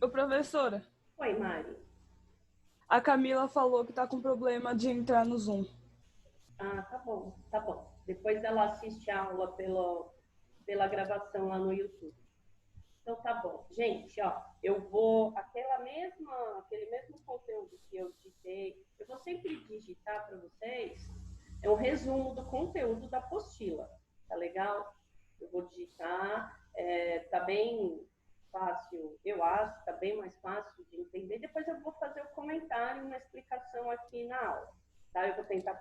Ô, professora, Oi, Mari. a Camila falou que tá com problema de entrar no Zoom. Ah, tá bom, tá bom. Depois ela assiste a aula pela gravação lá no YouTube. Então tá bom. Gente, ó, eu vou, aquele mesmo conteúdo que eu digitei, eu vou sempre digitar para vocês, é um resumo do conteúdo da apostila, tá legal? Eu vou digitar, tá bem fácil, eu acho, tá bem mais fácil de entender. Depois eu vou fazer o comentário, uma explicação aqui na aula, tá? Eu vou tentar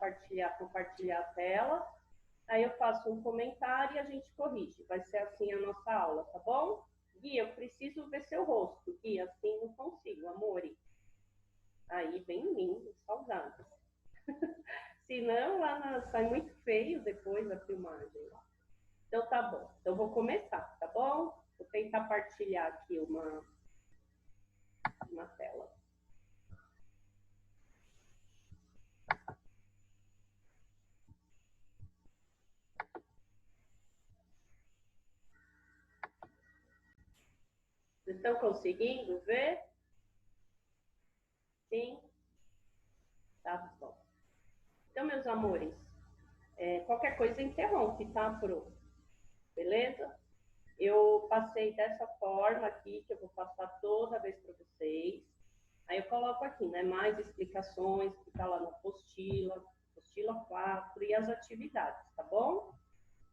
compartilhar a tela, aí eu faço um comentário e a gente corrige. Vai ser assim a nossa aula, tá bom? Gui, eu preciso ver seu rosto. Gui, assim não consigo, amore. Aí, bem lindo, saudades. Se não, sai muito feio depois a filmagem. Então, tá bom. Então, vou começar, tá bom? Vou tentar partilhar aqui uma tela. Vocês estão conseguindo ver? Sim? Tá bom. Então, meus amores, qualquer coisa interrompe, tá, Pro? Beleza? Eu passei dessa forma aqui, que eu vou passar toda vez para vocês. Aí eu coloco aqui, né, mais explicações, que está lá na apostila 4 e as atividades, tá bom?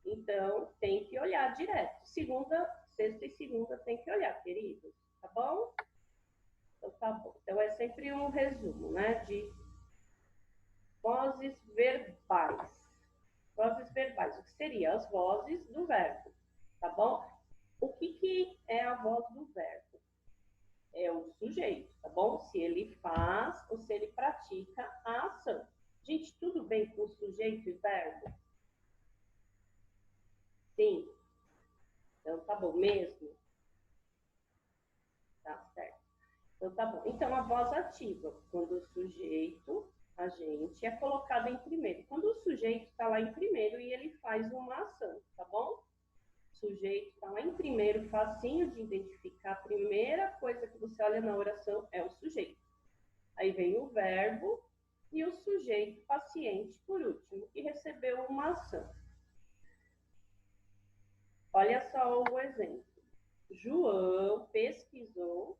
Então, tem que olhar direto. Sexta e segunda tem que olhar, queridos, tá bom? Então, tá bom. Então, é sempre um resumo, né, de vozes verbais. Vozes verbais, o que seria? As vozes do verbo, tá bom? O que é a voz do verbo? É o sujeito, tá bom? Se ele faz ou se ele pratica a ação. Gente, tudo bem com sujeito e verbo? Sim. Então, tá bom mesmo? Tá certo. Então, tá bom. Então, a voz ativa, quando o sujeito, a gente, é colocado em primeiro. Quando o sujeito está lá em primeiro e ele faz uma ação, tá bom? Sujeito está lá em primeiro, facinho de identificar. A primeira coisa que você olha na oração é o sujeito. Aí vem o verbo e o sujeito paciente, por último, que recebeu uma ação. Olha só o exemplo. João pesquisou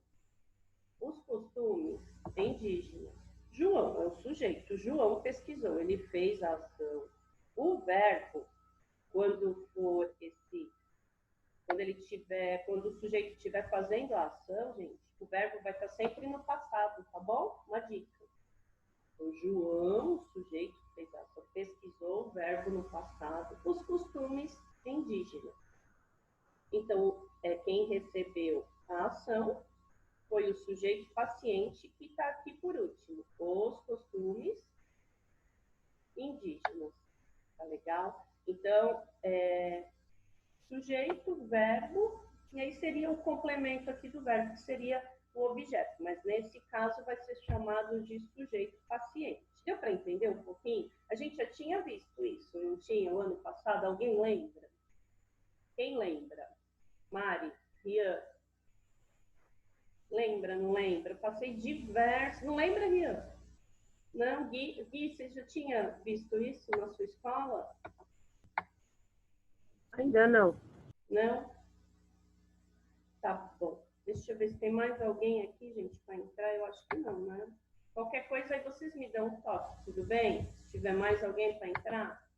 os costumes indígenas. João é o sujeito. João pesquisou, ele fez a ação. O verbo, quando for esse quando o sujeito estiver fazendo a ação, gente, o verbo vai estar sempre no passado, tá bom? Uma dica. O João, o sujeito que fez a ação, pesquisou o verbo no passado, os costumes indígenas. Então, quem recebeu a ação foi o sujeito paciente que está aqui por último, os costumes indígenas. Tá legal? Então, sujeito, verbo, e aí seria o complemento aqui do verbo, que seria o objeto, mas nesse caso vai ser chamado de sujeito paciente. Deu para entender um pouquinho? A gente já tinha visto isso, não tinha, o ano passado? Alguém lembra? Quem lembra? Mari, Rian? Lembra, não lembra? Eu passei diversos... Não lembra, Rian? Não, Gui, você já tinha visto isso na sua escola? Ainda não. Não? Tá bom. Deixa eu ver se tem mais alguém aqui, gente, para entrar. Eu acho que não, né? Qualquer coisa aí vocês me dão um toque, tudo bem? Se tiver mais alguém para entrar.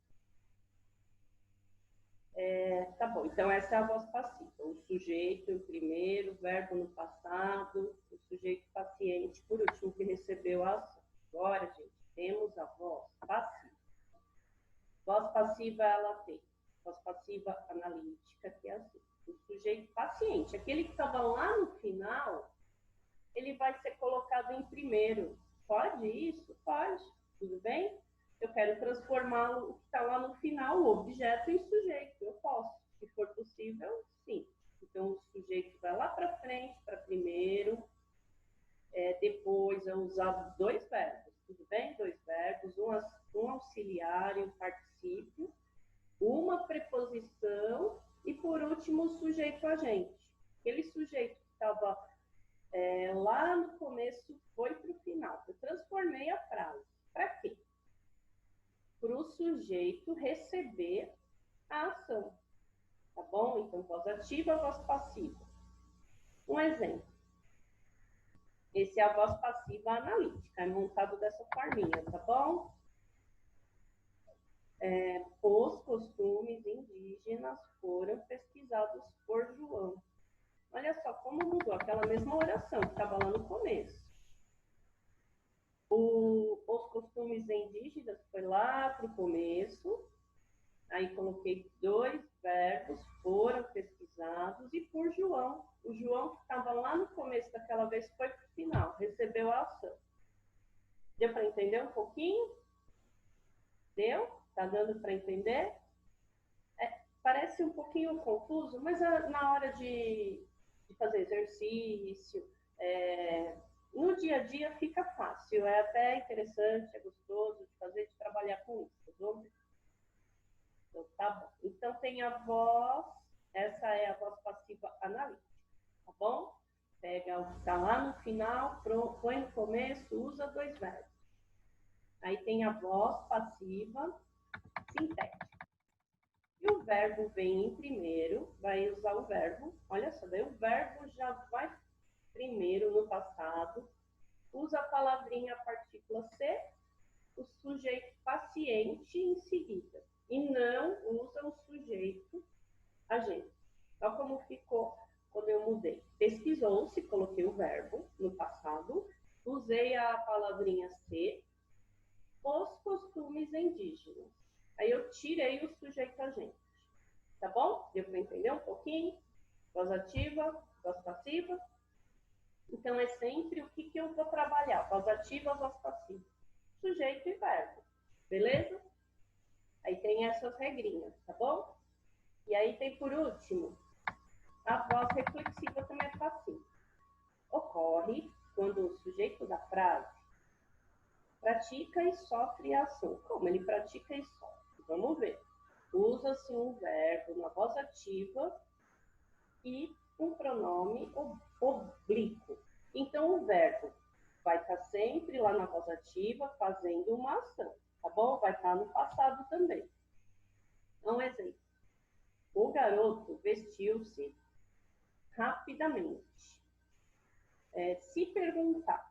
Tá bom, então essa é a voz passiva. O sujeito em primeiro, o verbo no passado, o sujeito paciente por último que recebeu a ação. Agora, gente, temos a voz passiva. Voz passiva, ela tem. Voz passiva analítica, que é assim. O sujeito paciente, aquele que estava lá no final, ele vai ser colocado em primeiro. Pode isso? Pode. Tudo bem? Eu quero transformá-lo, o que está lá no final, o objeto, em sujeito. Eu posso. Se for possível, sim. Então, o sujeito vai lá para frente, para primeiro. Depois, eu usar dois verbos. Tudo bem? Dois verbos. Um auxiliar e um particípio. Uma preposição. E, por último, o sujeito agente. Aquele sujeito que estava Lá no começo foi para o final. Eu transformei a frase. Para quê? Para o sujeito receber a ação. Tá bom? Então, voz ativa, voz passiva. Um exemplo. Esse é a voz passiva analítica, é montado dessa forminha, tá bom? Os costumes indígenas foram pesquisados por João. Olha só como mudou aquela mesma oração que estava lá no começo. Os costumes indígenas foi lá para o começo. Aí coloquei 2 verbos, foram pesquisados, e por João. O João que estava lá no começo daquela vez foi para o final, recebeu a ação. Deu para entender um pouquinho? Deu? Tá dando para entender? Parece um pouquinho confuso, mas na hora de fazer exercício, no dia a dia fica fácil. É até interessante, é gostoso de fazer, de trabalhar com isso. Então, tá bom. Então, tem a voz, essa é a voz passiva analítica, tá bom? Pega o que está lá no final, põe no começo, usa 2 verbos. Aí tem a voz passiva sintética. E o verbo vem em primeiro, vai usar o verbo. Olha só, daí o verbo já vai primeiro no passado, usa a palavrinha a partícula C, o sujeito paciente em seguida. E não usa o sujeito agente. Olha como ficou quando eu mudei. Pesquisou-se, coloquei o verbo no passado, usei a palavrinha ser, os costumes indígenas. Aí eu tirei o sujeito agente. Tá bom? Deu para entender um pouquinho? Voz ativa, voz passiva. Então é sempre o que eu vou trabalhar. Voz ativa, voz passiva. Sujeito e verbo. Beleza? Aí tem essas regrinhas, tá bom? E aí tem, por último, a voz reflexiva também é fácil. Ocorre quando o sujeito da frase pratica e sofre a ação. Como ele pratica e sofre? Vamos ver. Usa-se um verbo na voz ativa e um pronome oblíquo. Então, o verbo vai estar sempre lá na voz ativa fazendo uma ação, tá bom? Vai estar no passado também. Um exemplo. O garoto vestiu-se rapidamente. Se perguntar,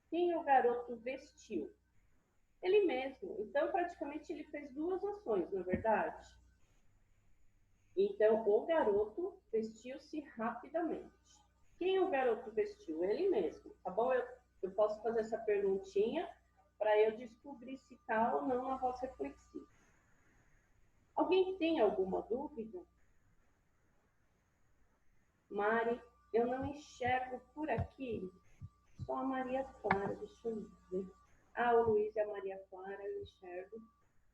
quem o garoto vestiu? Ele mesmo. Então, praticamente, ele fez 2 ações, na verdade. Então, o garoto vestiu-se rapidamente. Quem o garoto vestiu? Ele mesmo, tá bom? Eu posso fazer essa perguntinha para eu descobrir se tá ou não a voz reflexiva. Alguém tem alguma dúvida? Mari, eu não enxergo por aqui. Só a Maria Clara, deixa eu ver. Ah, o Luiz e a Maria Clara, eu enxergo.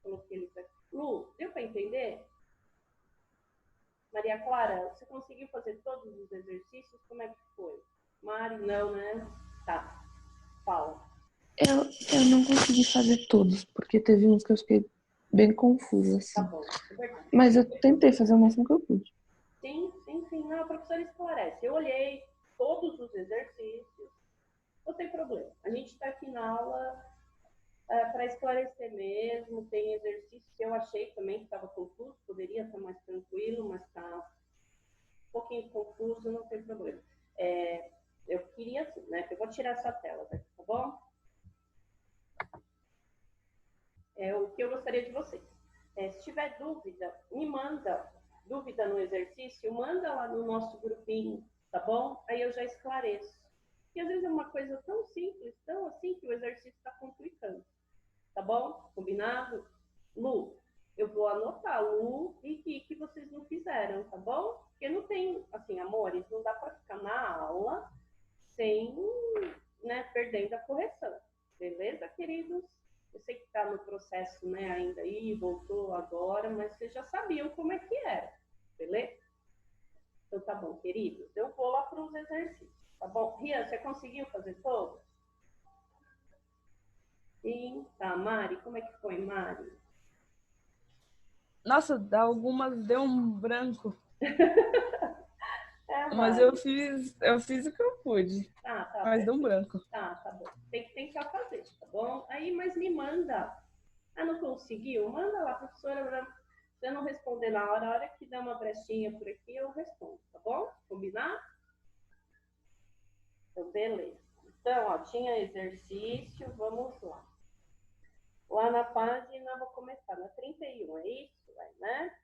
Coloquei eles aqui. Lu, deu para entender? Maria Clara, você conseguiu fazer todos os exercícios? Como é que foi? Mari, não, né? Tá. Fala. Eu não consegui fazer todos, porque teve uns que eu fiquei bem confusa, assim. Tá bom, é verdade. Mas eu tentei fazer o máximo que eu pude. Sim. Não, a professora esclarece. Eu olhei todos os exercícios, não tem problema. A gente está aqui na aula para esclarecer mesmo. Tem exercícios que eu achei também que estava confuso, poderia estar mais tranquilo, mas está um pouquinho confuso, não tem problema. Eu queria assim, né? Eu vou tirar essa tela daqui, tá bom? O que eu gostaria de vocês. Se tiver dúvida, me manda dúvida no exercício, manda lá no nosso grupinho, tá bom? Aí eu já esclareço. Porque às vezes é uma coisa tão simples, tão assim, que o exercício está complicando. Tá bom? Combinado? Lu, eu vou anotar, Lu e que vocês não fizeram, tá bom? Porque não tem, assim, amores, não dá para ficar na aula sem, né, perdendo a correção. Beleza, queridos? Eu sei que está no processo, né, ainda aí, voltou agora, mas vocês já sabiam como é que era, beleza? Então tá bom, queridos. Eu vou lá para os exercícios, tá bom? Rian, você conseguiu fazer todos? Sim, tá. Mari, como é que foi, Mari? Nossa, algumas deu um branco. Mari. Mas eu fiz o que eu pude. Tá Mas bom. deu um branco. Tá bom. Tem que tentar fazer, tá bom? Aí, mas me manda. Ah, não conseguiu? Manda lá, professora. Se eu não responder na hora, a hora que der uma brechinha por aqui, eu respondo, tá bom? Combinar? Então, beleza. Então, ó, tinha exercício, vamos lá. Lá na página, vou começar na 31, é isso? Vai, né?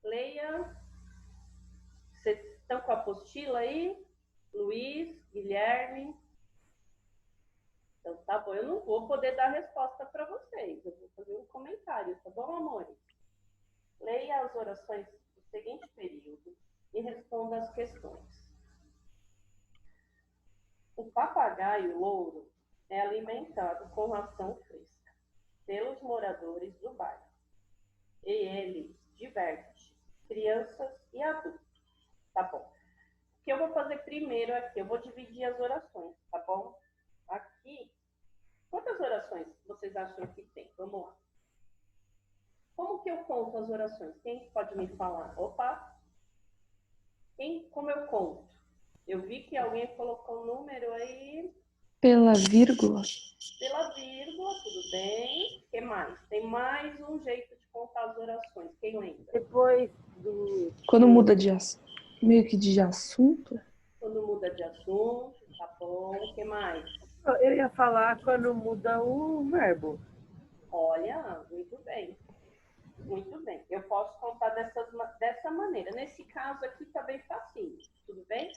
Leia. Vocês estão com a apostila aí? Luiz, Guilherme. Então, tá bom. Eu não vou poder dar resposta para vocês. Eu vou fazer um comentário, tá bom, amores? Leia as orações do seguinte período e responda as questões. O papagaio louro é alimentado com ração fresca pelos moradores do bairro. E ele diverte crianças e adultos. Tá bom. O que eu vou fazer primeiro aqui? Eu vou dividir as orações, tá bom? Aqui, quantas orações vocês acham que tem? Vamos lá. Como que eu conto as orações? Quem pode me falar? Opa! Como eu conto? Eu vi que alguém colocou um número aí. Pela vírgula? Pela vírgula, tudo bem. O que mais? Tem mais um jeito de contar as orações. Quem lembra? Depois do... Quando muda de meio que de assunto? Quando muda de assunto, tá bom. O que mais? Eu ia falar quando muda o verbo. Olha, muito bem. Muito bem. Eu posso contar dessa maneira. Nesse caso aqui tá bem facinho. Tudo bem?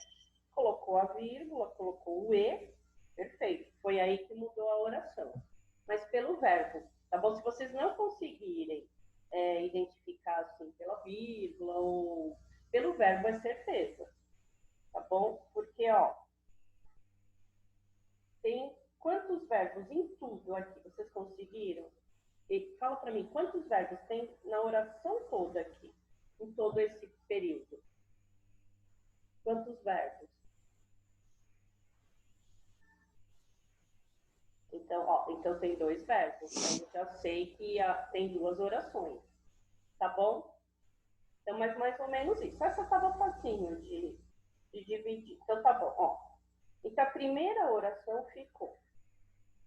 Colocou a vírgula, colocou o E. Perfeito. Foi aí que mudou a oração. Mas pelo verbo, tá bom? Se vocês não conseguirem identificar assim pela vírgula ou pelo verbo, é certeza. Tá bom? Porque, ó, tem quantos verbos em tudo aqui? Vocês conseguiram? E fala para mim, quantos verbos tem na oração toda aqui? Em todo esse período? Quantos verbos? Então, ó, então tem 2 verbos. Então, eu já sei que tem 2 orações. Tá bom? Então, mais ou menos isso. Essa estava facinho de dividir. Então, tá bom. Ó. Então, a primeira oração ficou.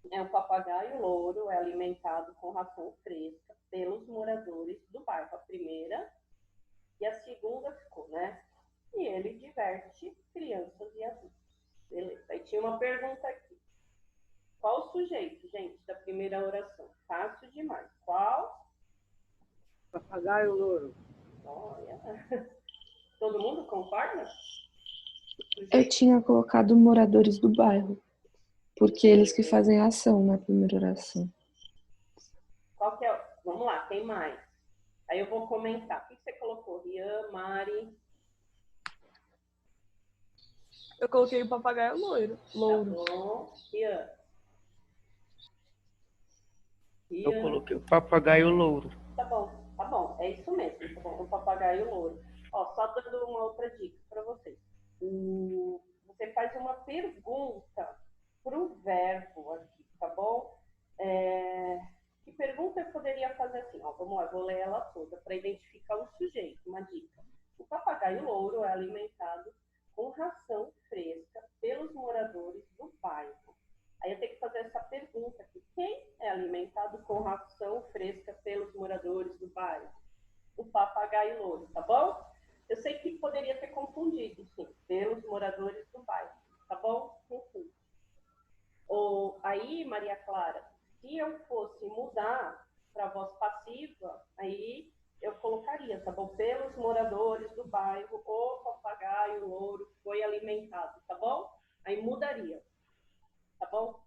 O papagaio louro é alimentado com ração fresca pelos moradores do bairro. A primeira. E a segunda ficou, né? E ele diverte crianças e adultos. Beleza. Aí tinha uma pergunta aqui. Qual o sujeito, gente, da primeira oração? Fácil demais. Qual? Papagaio louro. Olha. Todo mundo concorda? Eu tinha colocado moradores do bairro, porque eles que fazem a ação na primeira oração. Qual que é? Vamos lá, tem mais. Aí eu vou comentar. O que você colocou? Rian, Mari? Eu coloquei o papagaio louro. Tá bom. Rian? Eu coloquei o papagaio louro. Tá bom. É isso mesmo. Tá bom, o papagaio louro. Ó, só dando uma outra dica para vocês. Você faz uma pergunta para o verbo aqui, tá bom? Que pergunta eu poderia fazer assim? Ó, vamos lá, vou ler ela toda para identificar o sujeito. Uma dica. O papagaio louro é alimentado com ração fresca pelos moradores do bairro. Aí eu tenho que fazer essa pergunta aqui. Quem é alimentado com ração fresca pelos moradores do bairro? O papagaio louro, tá bom? Eu sei que poderia ter confundido, sim, pelos moradores do bairro, tá bom? Confundo. Aí, Maria Clara, se eu fosse mudar para voz passiva, aí eu colocaria, tá bom? Pelos moradores do bairro, o papagaio louro foi alimentado, tá bom? Aí mudaria, tá bom?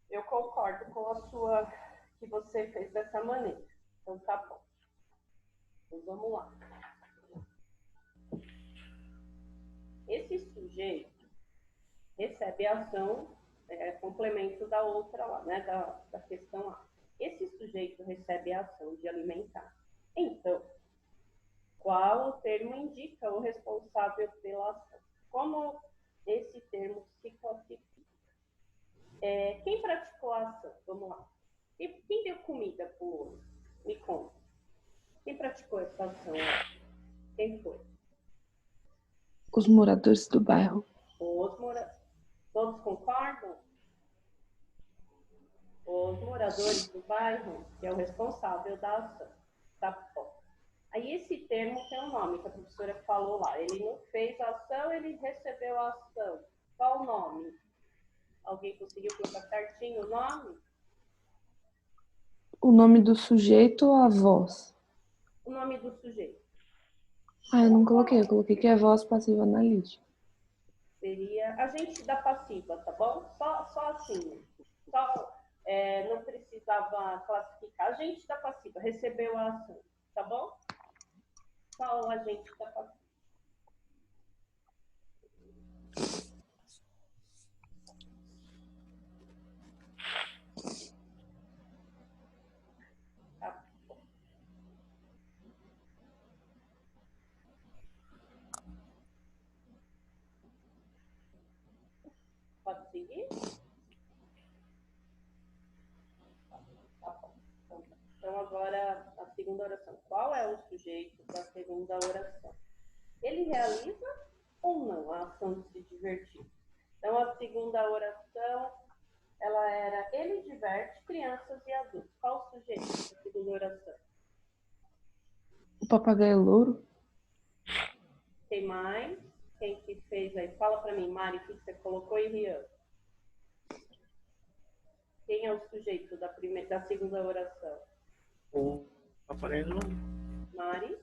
Eu concordo com a sua, que você fez dessa maneira. Então, tá bom. Então, vamos lá. Esse sujeito recebe a ação, complemento da outra lá, né, da questão A. Esse sujeito recebe a ação de alimentar. Então, qual o termo indica o responsável pela ação? Como esse termo se classifica? Quem praticou a ação? Vamos lá. Quem deu comida para o outro? Me conta. Quem praticou essa ação? Quem foi? Os moradores do bairro. moradores do bairro, que é o responsável da ação. Tá bom. Aí esse termo tem um nome que a professora falou lá. Ele não fez a ação, ele recebeu a ação. Qual o nome? Alguém conseguiu colocar certinho o nome? O nome do sujeito ou a voz? O nome do sujeito. Eu não coloquei. Eu coloquei que é voz passiva analítica. Seria agente da passiva, tá bom? Só assim. Não precisava classificar. Agente da passiva, recebeu a ação, tá bom? Só o agente da passiva. Tá bom. Pode seguir? Tá bom. Então, agora, a segunda oração. Qual é o sujeito da segunda oração? Ele realiza ou não a ação de se divertir? Então, a segunda oração, ela era: ele diverte crianças e adultos. Qual o sujeito da segunda oração? O papagaio louro? Tem mais? Quem que fez aí? Fala pra mim, Mari, o que você colocou e Rian? Quem é o sujeito da segunda oração? O papagaio louro. Mari?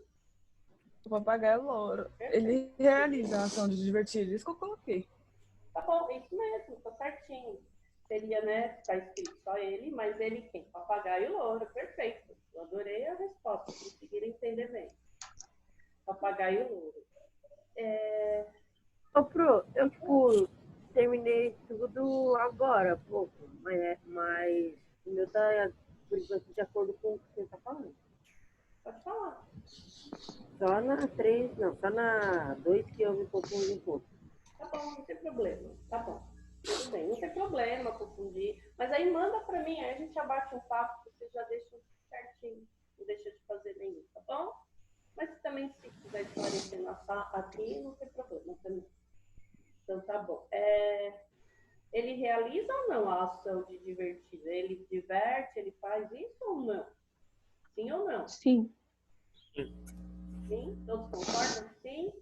O papagaio louro. Ele realiza a ação de divertir. Isso que eu coloquei. Tá bom, é isso mesmo, tá certinho. Seria, né, tá escrito só ele, mas ele quem? Papagaio louro, perfeito. Eu adorei a resposta, conseguiram entender bem. Papagaio louro. Ô, Pro, eu, tipo, terminei tudo agora, há pouco, mas o meu tá, por enquanto, de acordo com o que você tá falando. Pode falar. Só na 3, não, só na 2 que eu me confundi um pouco. Tá bom, não tem problema. Tá bom. Tudo bem, não tem problema confundir. Mas aí manda pra mim, aí a gente abate um papo, você já deixa certinho. Não deixa de fazer nenhum, tá bom? Mas também, se quiser esclarecer aqui, não tem problema também. Então, tá bom. Ele realiza ou não a ação de divertir? Ele diverte, ele faz isso ou não? Sim ou não? Sim. Sim? Todos concordam? Sim?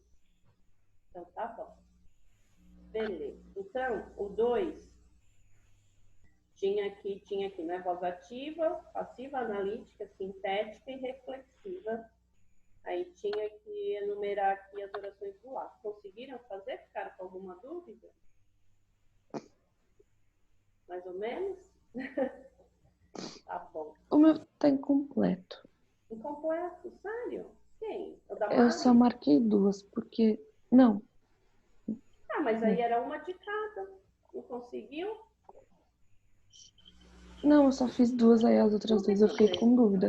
Então, tá bom. Beleza. Então, o 2 tinha aqui, né? Voz ativa, passiva, analítica, sintética e reflexiva. Aí tinha que enumerar aqui as orações do lado. Conseguiram fazer? Ficaram com alguma dúvida? Mais ou menos? Tá bom. O meu tá incompleto. Incompleto, sério? Quem? O da Mari? Eu só marquei 2, porque... Não. Mas aí era uma de cada. Não conseguiu? Não, eu só fiz 2, aí as outras 2 eu fiquei com dúvida.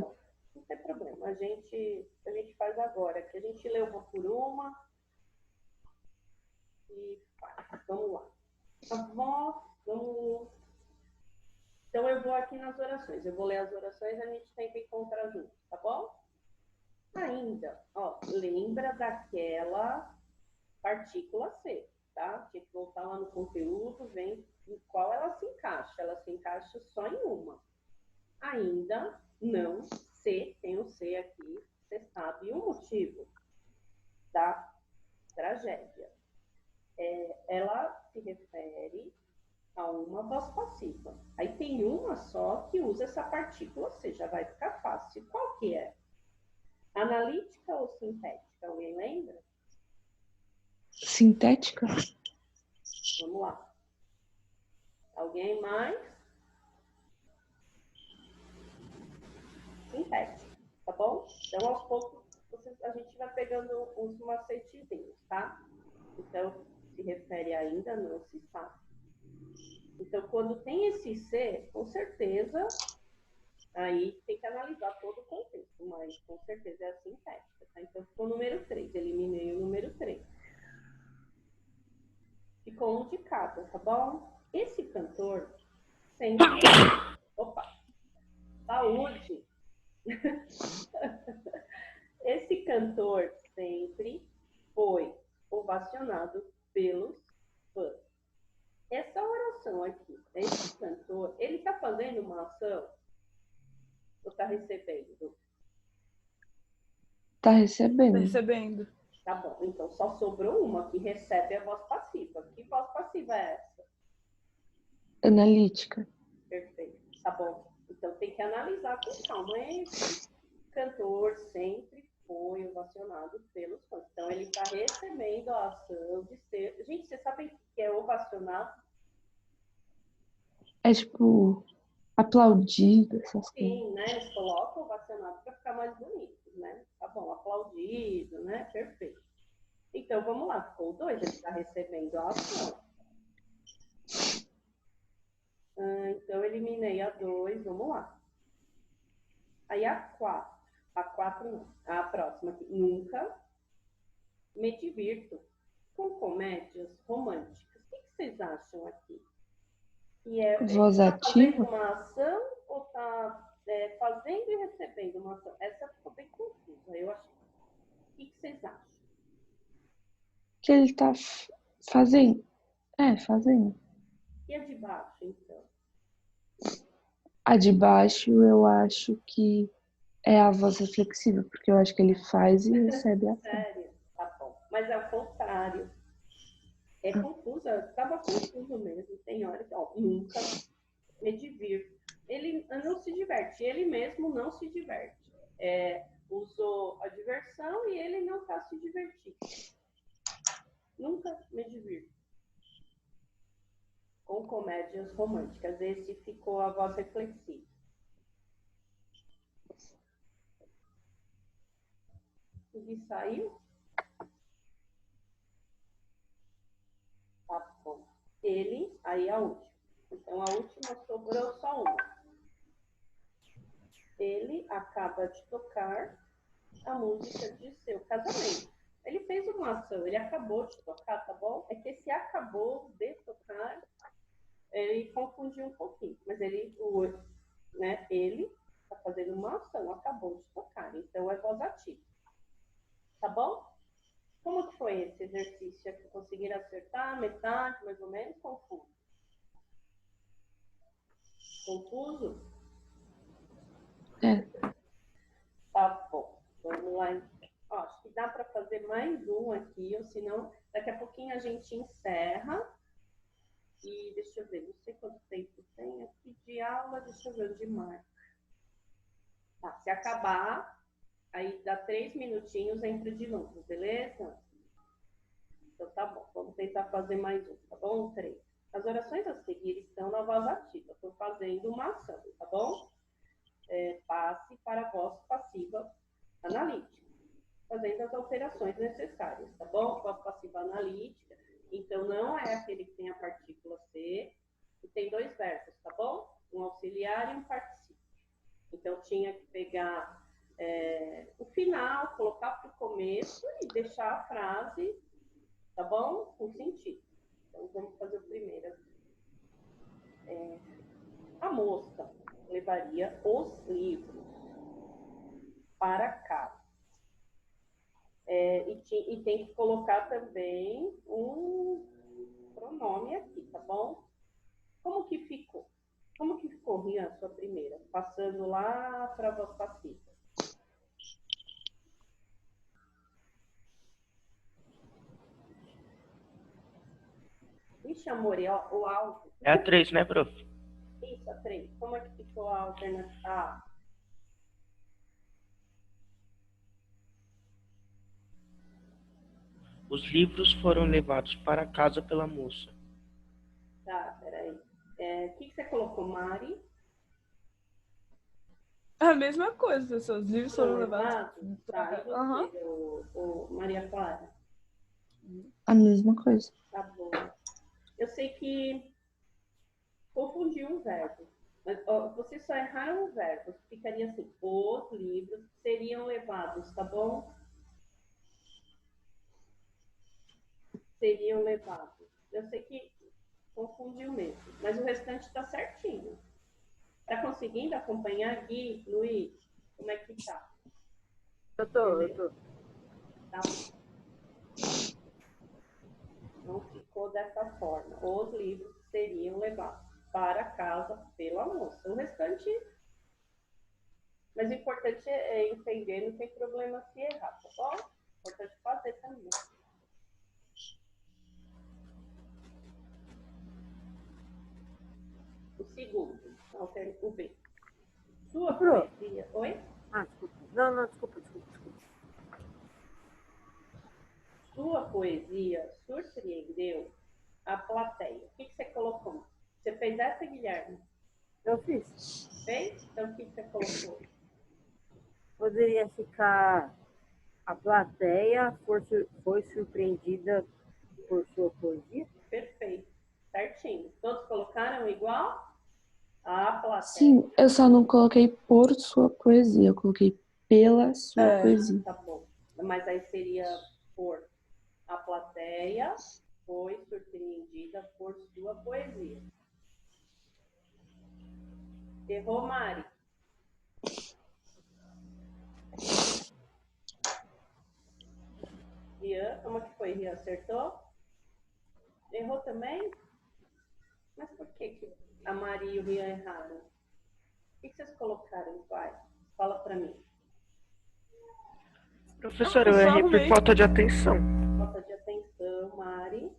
Não tem problema. A gente faz agora. Que a gente lê uma por uma. E faz. Vamos lá. Tá bom? Vamos. Então eu vou aqui nas orações. Eu vou ler as orações e a gente tem que encontrar junto, tá bom? Ainda, ó, lembra daquela partícula C, tá? Tinha que voltar lá no conteúdo, vem em qual ela se encaixa. Ela se encaixa só em uma. Ainda não C, tem o C aqui, você sabe o motivo da tragédia. Ela se refere a uma voz passiva. Aí tem uma só que usa essa partícula C, já vai ficar fácil. Qual que é? Analítica ou sintética? Alguém lembra? Sintética? Vamos lá. Alguém mais? Sintética, tá bom? Então, aos poucos, a gente vai pegando uns macetezinhos, tá? Então, se refere ainda, não se sabe. Então, quando tem esse C, com certeza, aí tem que analisar todo o contexto, mas com certeza é a sintética, tá? Então, ficou o número 3, eliminei o número 3. Ficou um de cada, tá bom? Esse cantor sempre... Opa! Saúde! Esse cantor sempre foi ovacionado pelos fãs. Essa oração aqui, esse cantor, ele está fazendo uma ação Ou tá recebendo? Tá Tá recebendo. recebendo. Tá bom, então só sobrou uma que recebe a voz passiva. Que voz passiva é essa? Analítica. Perfeito, tá bom. Então tem que analisar com calma. Esse cantor sempre foi ovacionado pelos fãs. Então ele está recebendo a ação de ser. Gente, vocês sabem o que é ovacionado? É tipo aplaudido, essas coisas. Sim, né? Eles colocam ovacionado para ficar mais bonitos, né? Tá bom, aplaudido, né? Perfeito. Então vamos lá, ficou o 2, ele está recebendo a ação. Então eliminei a 2, vamos lá. Aí a 4. A 4 não. A próxima aqui. Nunca me divirto com comédias românticas. O que vocês acham aqui? Que Voz tá fazendo ativa? uma ação ou tá fazendo e recebendo uma ação? Essa ficou bem confusa, eu achei. O que vocês acham? Que ele tá fazendo. É, fazendo. E a de baixo, então? A de baixo eu acho que é a voz reflexiva, porque eu acho que ele faz e recebe a ação. Sério? Tá bom. Mas é o contrário. É confusa, estava confuso mesmo. Tem hora que, ó, nunca me divirto. Ele não se diverte, ele mesmo não se diverte. Usou a diversão e ele não está se divertindo. Nunca me divirto com comédias românticas. Esse ficou a voz reflexiva. O Gui saiu? Tá bom. Ele, aí a última. Então a última sobrou só uma. Ele acaba de tocar a música de seu casamento. Ele fez uma ação, ele acabou de tocar, tá bom? É que esse acabou de tocar, ele confundiu um pouquinho, mas ele tá fazendo uma ação, acabou de tocar, então é voz ativa. Tá bom? Como que foi esse exercício aqui? Conseguiram acertar metade, mais ou menos? Confuso? Confuso? É. Tá bom. Vamos lá. Ó, acho que dá para fazer mais um aqui, ou senão daqui a pouquinho a gente encerra. E deixa eu ver, não sei quanto tempo tem aqui de aula, deixa eu ver, de marca. Tá, se acabar, aí dá 3 minutinhos, entra de novo, beleza? Então tá bom, vamos tentar fazer mais um, tá bom? 3. As orações a seguir estão na voz ativa, estou fazendo uma ação, tá bom? Passe para a voz passiva analítica, fazendo as alterações necessárias, tá bom? Voz passiva analítica, então não é aquele que tem a partícula C, e tem 2 verbos, tá bom? Um auxiliar e um particípio. Então tinha que pegar o final, colocar para o começo e deixar a frase, tá bom? Com sentido. Então vamos fazer o primeiro. A moça levaria os livros para casa. E tem que colocar também um pronome aqui, tá bom? Como que ficou? Como que ficou, Rian, sua primeira? Passando lá para a voz passiva. Ixi, amor, o áudio. É a 3, né, prof? Isso, a 3. Como é que ficou a alternativa? Os livros foram levados para casa pela moça. Tá, peraí. O que você colocou, Mari? A mesma coisa, pessoal. Os livros foram levados pra Tá, e cá. você, Aham. Maria Clara? A mesma coisa. Tá bom. Eu sei que confundiu um verbo. Mas vocês só erraram o verbo. Ficaria assim, os livros seriam levados, tá bom? Seriam levados. Eu sei que confundiu mesmo, mas o restante está certinho. Tá conseguindo acompanhar, Gui, Luiz? Como é que tá? Eu tô. Tá. Não ficou dessa forma. Os livros seriam levados para casa pela moça. O restante Mas o importante é entender, não tem problema se errar, tá bom? O importante é fazer também. O segundo, o B. Sua poesia... Oi? Ah, desculpa. Não, desculpa. Sua poesia surpreendeu a plateia. O que você colocou? Você fez essa, Guilherme? Eu fiz. Fez? Então, o que você colocou? Poderia ficar... A plateia foi surpreendida por sua poesia? Perfeito. Certinho. Todos colocaram igual? A plateia. Sim, eu só não coloquei por sua poesia, eu coloquei pela sua poesia. Tá bom. Mas aí seria por a plateia foi surpreendida por sua poesia. Errou, Mari? Rian, como é que foi? Rian acertou? Errou também? Mas por que a Mari e o Rian erraram? O que vocês colocaram iguais? Fala pra mim. Professora, eu errei por falta de atenção. Falta de atenção, Mari.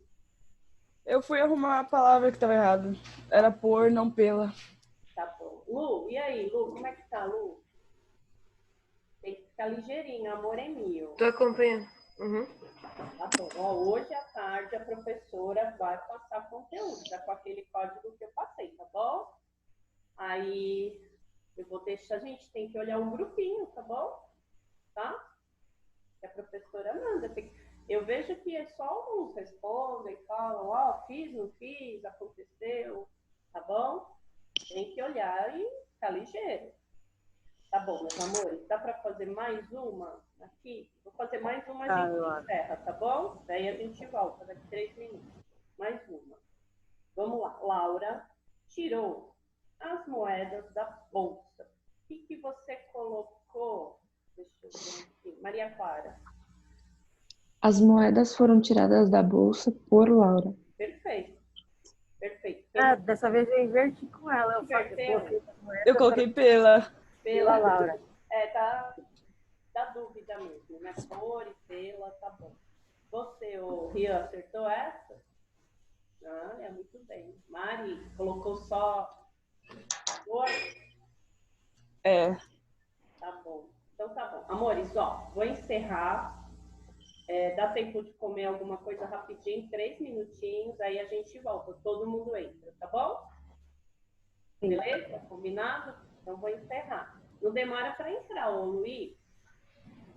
Eu fui arrumar a palavra que estava errada. Era por, não pela. Tá bom. Lu, e aí, Lu? Como é que tá, Lu? Tem que ficar ligeirinho, amor é meu. Tô acompanhando. Uhum. Tá bom. Ó, hoje à tarde a professora vai passar conteúdo, já com aquele código que eu passei, tá bom? Aí eu vou deixar, a gente tem que olhar um grupinho, tá bom? Tá? Que a professora manda. Eu vejo que é só alguns respondem, falam, ó, fiz, não fiz, aconteceu, tá bom? Tem que olhar e ficar ligeiro. Tá bom, meus amores, dá para fazer mais uma aqui? Vou fazer mais uma, a gente encerra, tá bom? Daí a gente volta daqui 3 minutos. Mais uma. Vamos lá. Laura tirou as moedas da bolsa. O que você colocou? Deixa eu ver aqui. Maria Clara. As moedas foram tiradas da bolsa por Laura. Perfeito. Perfeito. Dessa vez eu inverti com ela. Eu coloquei pela. Pela Laura. Dá dúvida mesmo, né? Por e pela, tá bom. Você, o Rian, acertou essa? É muito bem. Mari, colocou só por? Tá bom. Então tá bom. Amores, ó, vou encerrar. Dá tempo de comer alguma coisa rapidinho, 3 minutinhos, aí a gente volta. Todo mundo entra, tá bom? Beleza? Combinado? Então vou encerrar. Não demora para entrar, ô Luiz.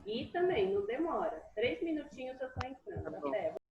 E também não demora. 3 minutinhos eu tô entrando. Até.